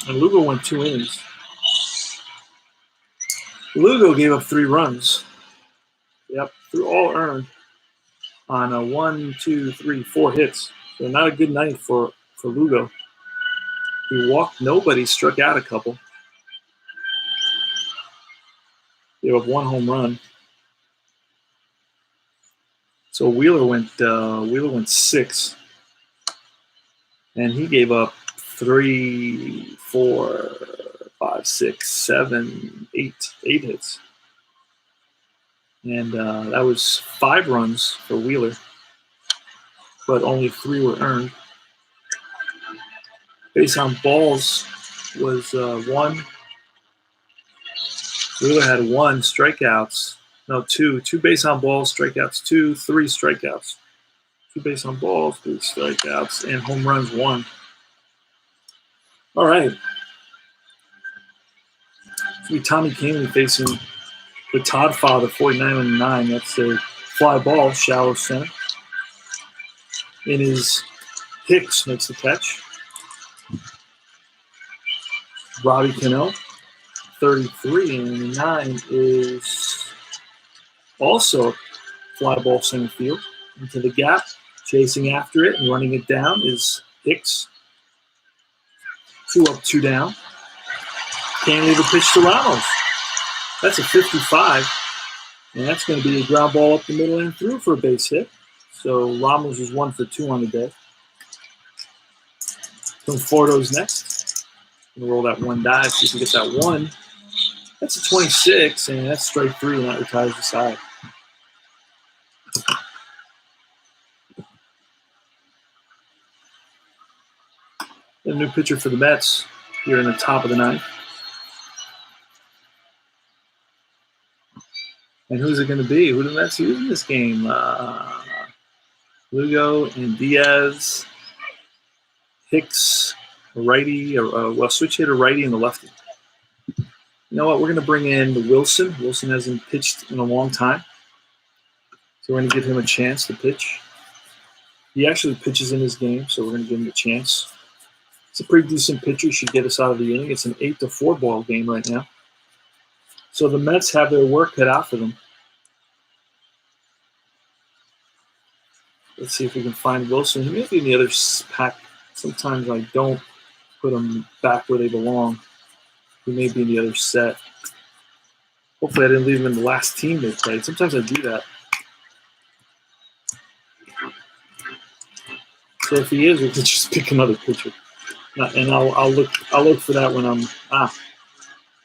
And Lugo went 2 innings. Lugo gave up 3 runs. Yep, through all earned on 4 hits. So not a good night for Lugo. He walked nobody, struck out a couple. Gave up 1 home run. So Wheeler went 6. And he gave up 3, 4, 5, 6, 7, 8 hits. And that was 5 runs for Wheeler, but only 3 were earned. Base on balls was 1. Wheeler had 1 strikeouts. No, 2. 2 base on balls, strikeouts 2, 3 strikeouts. 2 base on balls, 3 strikeouts, and home runs 1. All right. It's going to be Tommy Kahnle facing the Todd Father, 49-9. That's a fly ball, shallow center. In his Hicks makes the catch. Robbie Cano, 33, and the 9 is also fly ball center field. Into the gap, chasing after it and running it down is Hicks. 2 up, 2 down. Kahnle the pitch to Ramos. That's a 55, and that's going to be a ground ball up the middle and through for a base hit. So Ramos is 1 for 2 on the day. Conforto's next. Gonna roll that 1 dive, see if we get that 1. That's a 26, and that's strike 3, and that retires the side. A new pitcher for the Mets here in the top of the 9th. And who's it going to be? Who do the Mets use in this game? Lugo and Diaz. Hicks, a righty, switch hitter righty and the lefty. You know what? We're going to bring in the Wilson. Wilson hasn't pitched in a long time. So we're going to give him a chance to pitch. He actually pitches in his game, so we're going to give him a chance. It's a pretty decent pitcher. He should get us out of the inning. It's an 8-4 ball game right now. So the Mets have their work cut out for them. Let's see if we can find Wilson. He may be in the other pack. Sometimes I don't put them back where they belong. He may be in the other set. Hopefully I didn't leave him in the last team they played. Sometimes I do that. So if he is, we can just pick another pitcher. And I'll look for that when I'm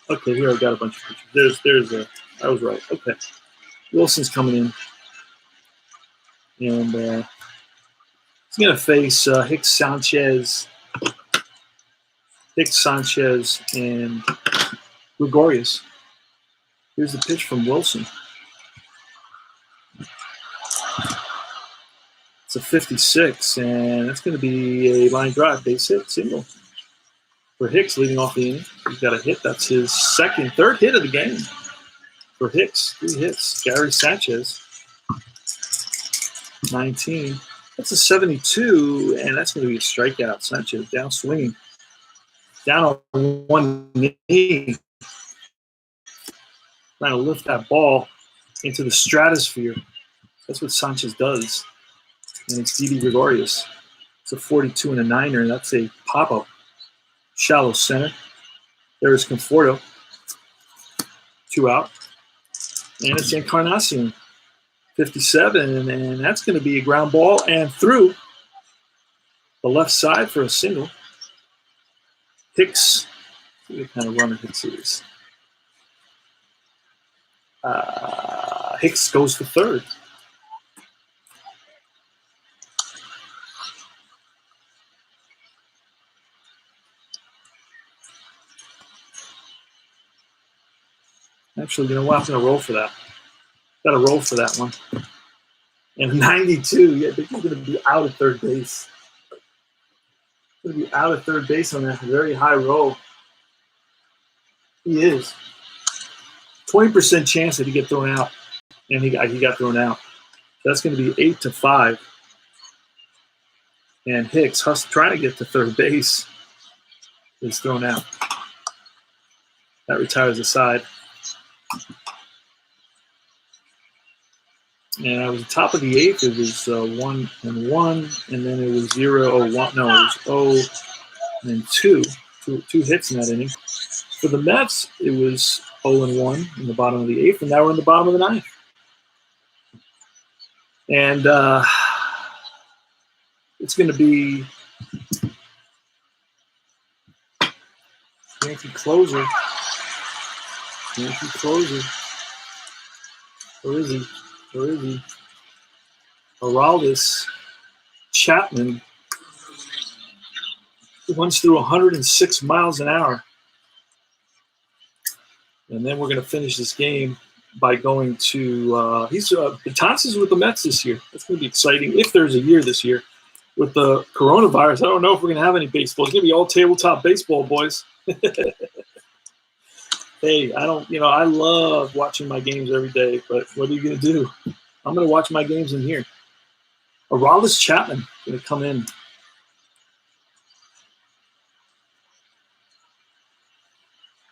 okay, here I've got a bunch of pictures. I was right. Okay. Wilson's coming in. And he's gonna face Hicks Sanchez, and Gregorius. Here's the pitch from Wilson. It's a 56, and that's going to be a line drive, base hit, single. For Hicks leading off the inning. He's got a hit. That's his third hit of the game. For Hicks, 3 hits. Gary Sanchez, 19. That's a 72, and that's going to be a strikeout. Sanchez down swinging. Down on one knee. Trying to lift that ball into the stratosphere. That's what Sanchez does. And it's Didi Gregorius. It's a 42 and a 9er. That's a pop-up. Shallow center. There's Conforto. 2 out. And it's Encarnacion. 57. And that's going to be a ground ball and through the left side for a single. Hicks. What kind of runner Hicks is? Hicks goes for third. Actually, you know what? I'm going to roll for that. Got to roll for that one. And 92, yeah, I think he's going to be out of third base. Going to be out of third base on that very high roll. He is. 20% chance that he get thrown out. And he got thrown out. That's going to be 8-5. And Hicks, trying to get to third base, is thrown out. That retires the side. And I was top of the 8th. It was 1-1, and then it was 0-1. No, it was 0-2. Two hits in that inning. For the Mets, it was 0-1 in the bottom of the 8th, and now we're in the bottom of the 9th. And it's going to be Yankee closer. Where is he? Aroldis Chapman. He runs through 106 miles an hour. And then we're going to finish this game by going to Betances with the Mets this year. That's going to be exciting if there's a year this year. With the coronavirus, I don't know if we're going to have any baseball. It's going to be all tabletop baseball, boys. Hey, I love watching my games every day, but what are you going to do? I'm going to watch my games in here. Aroldis Chapman going to come in.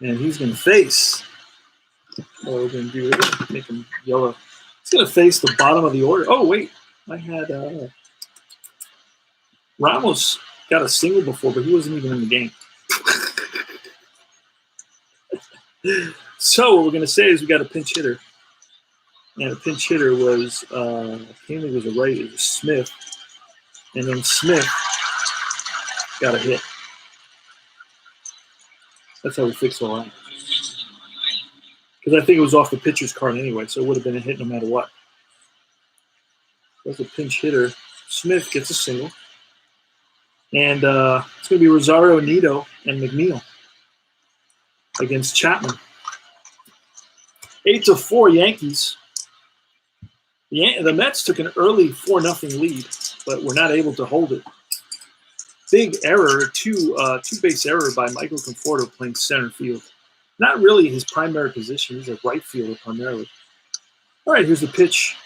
And he's going to face. What we're going to do is make him yellow. He's going to face the bottom of the order. Oh, wait. I had Ramos got a single before, but he wasn't even in the game. So what we're going to say is we got a pinch hitter. And the pinch hitter was, I think it was a right, it was Smith. And then Smith got a hit. That's how we fix all that. Because I think it was off the pitcher's card anyway, so it would have been a hit no matter what. That's a pinch hitter. Smith gets a single. And it's going to be Rosario Nido and McNeil against Chapman. 8-4 Yankees. The Mets took an early 4-0 lead, but were not able to hold it. Big error, two-base error by Michael Conforto playing center field. Not really his primary position. He's a right fielder primarily. All right, here's the pitch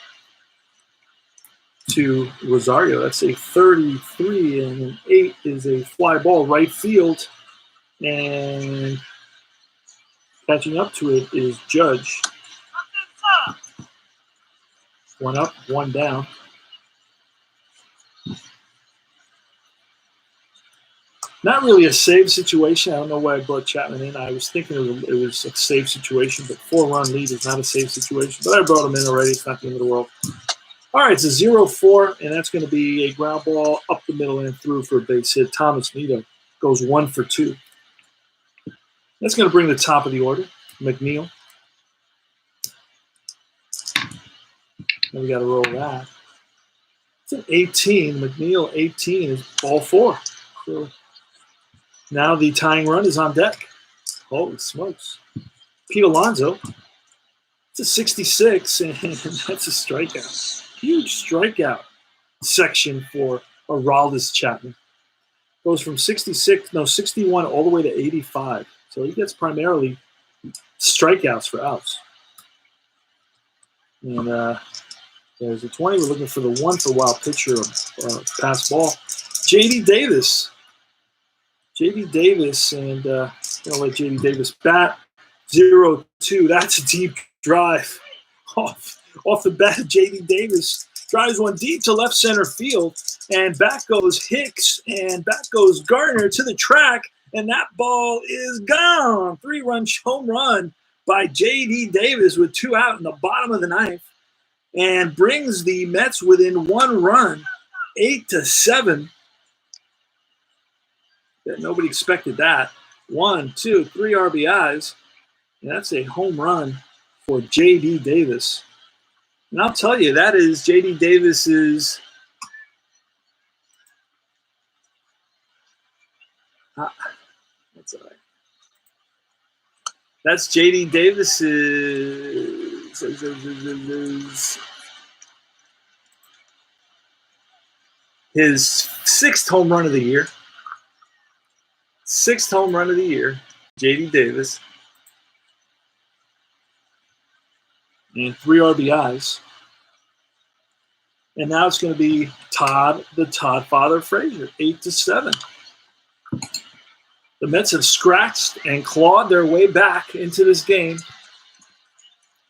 to Rosario. That's a 33, and an 8 is a fly ball right field. And catching up to it is Judge. 1 up, 1 down. Not really a save situation. I don't know why I brought Chapman in. I was thinking it was a save situation, but 4-run lead is not a save situation. But I brought him in already. It's not the end of the world. All right, it's a 0-4, and that's going to be a ground ball up the middle and through for a base hit. Thomas Nido goes 1 for 2. That's going to bring the top of the order. McNeil. And we got to roll that. It's an 18. McNeil 18 is ball 4. So now the tying run is on deck. Holy smokes. Pete Alonso. It's a 66, and that's a strikeout. Huge strikeout section for Aroldis Chapman. Goes from 61 all the way to 85. So he gets primarily strikeouts for outs. And there's a 20. We're looking for the 1 for wild pitcher pass ball. J.D. Davis. J.D. Davis, and I'm going to let J.D. Davis bat. 0-2. That's a deep drive. Off the bat, J.D. Davis drives one deep to left center field, and back goes Hicks, and back goes Gardner to the track, and that ball is gone. 3-run home run by J.D. Davis with 2 out in the bottom of the ninth, and brings the Mets within 1 run, 8-7. Nobody expected that. 1, 2, 3 RBIs, and that's a home run for J.D. Davis. And I'll tell you, that is J.D. Davis's that's all right. That's J.D. Davis's his 6th home run of the year. 6th home run of the year, J.D. Davis. And 3 RBIs. And now it's going to be the Todd Father Frazier, 8-7. The Mets have scratched and clawed their way back into this game.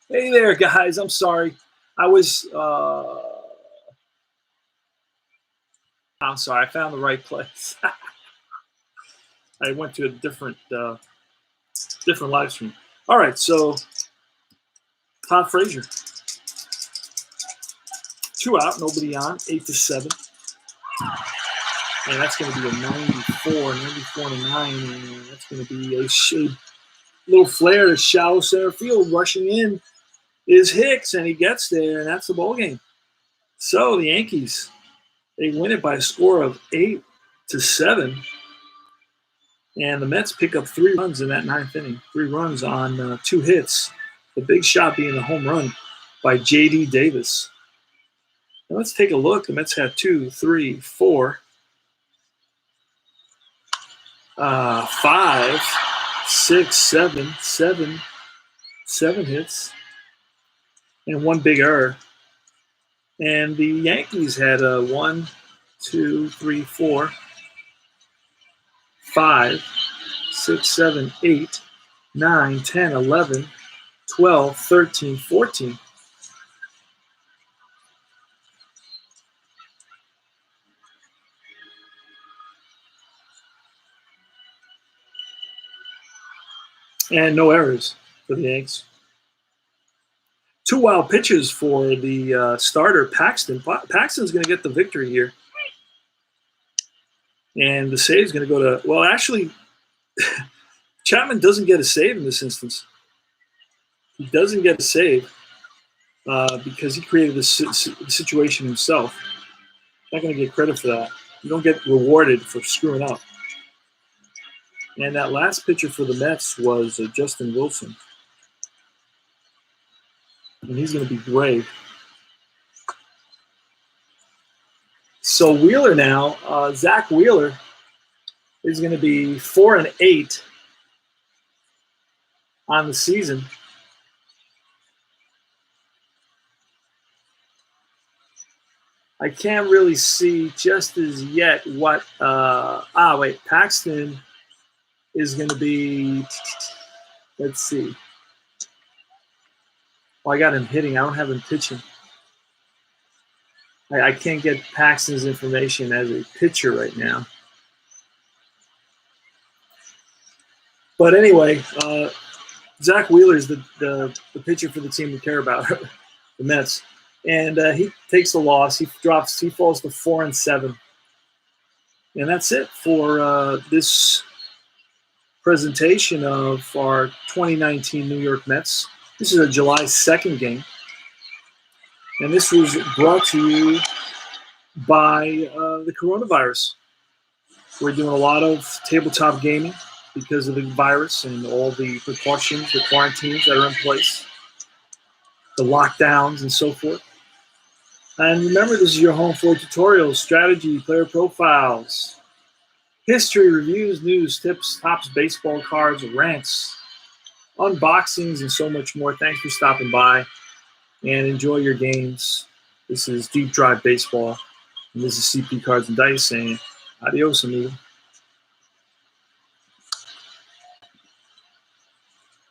Hey there, guys. I'm sorry. I'm sorry. I found the right place. I went to a different live stream. All right, so Todd Frazier. 2 out, nobody on, 8-7. And that's going to be a 94 to 9. And that's going to be a little flare to shallow center field. Rushing in is Hicks, and he gets there, and that's the ball game. So the Yankees, they win it by a score of 8-7. And the Mets pick up 3 runs in that 9th inning. 3 runs on 2 hits. The big shot being the home run by J.D. Davis. Now let's take a look. The Mets had 2, 3, 4, 5, 6, 7 hits, and 1 big error. And the Yankees had 1, 2, 3, 4, 5, 6, 7, 8, 9, 10, 11, 12, 13, 14. And no errors for the Yanks. 2 wild pitches for the starter, Paxton. Paxton's going to get the victory here. And the save is going to go to, well, actually, Chapman doesn't get a save in this instance. He doesn't get a save because he created the situation himself. Not going to get credit for that. You don't get rewarded for screwing up. And that last pitcher for the Mets was Justin Wilson. And he's going to be great. So Wheeler now, Zach Wheeler is going to be 4-8 on the season. I can't really see just as yet what Paxton is going to be, let's see. Well, I got him hitting. I don't have him pitching. I can't get Paxton's information as a pitcher right now. But anyway, Zach Wheeler is the pitcher for the team we care about, the Mets. And he takes the loss. He falls to 4-7. And that's it for this presentation of our 2019 New York Mets. This is a July 2nd game. And this was brought to you by the coronavirus. We're doing a lot of tabletop gaming because of the virus and all the precautions, the quarantines that are in place, the lockdowns and so forth. And remember, this is your home for tutorials, strategy, player profiles, history, reviews, news, tips, tops, baseball cards, rants, unboxings, and so much more. Thanks for stopping by and enjoy your games. This is Deep Drive Baseball, and this is CP Cards and Dice saying adios, amigo.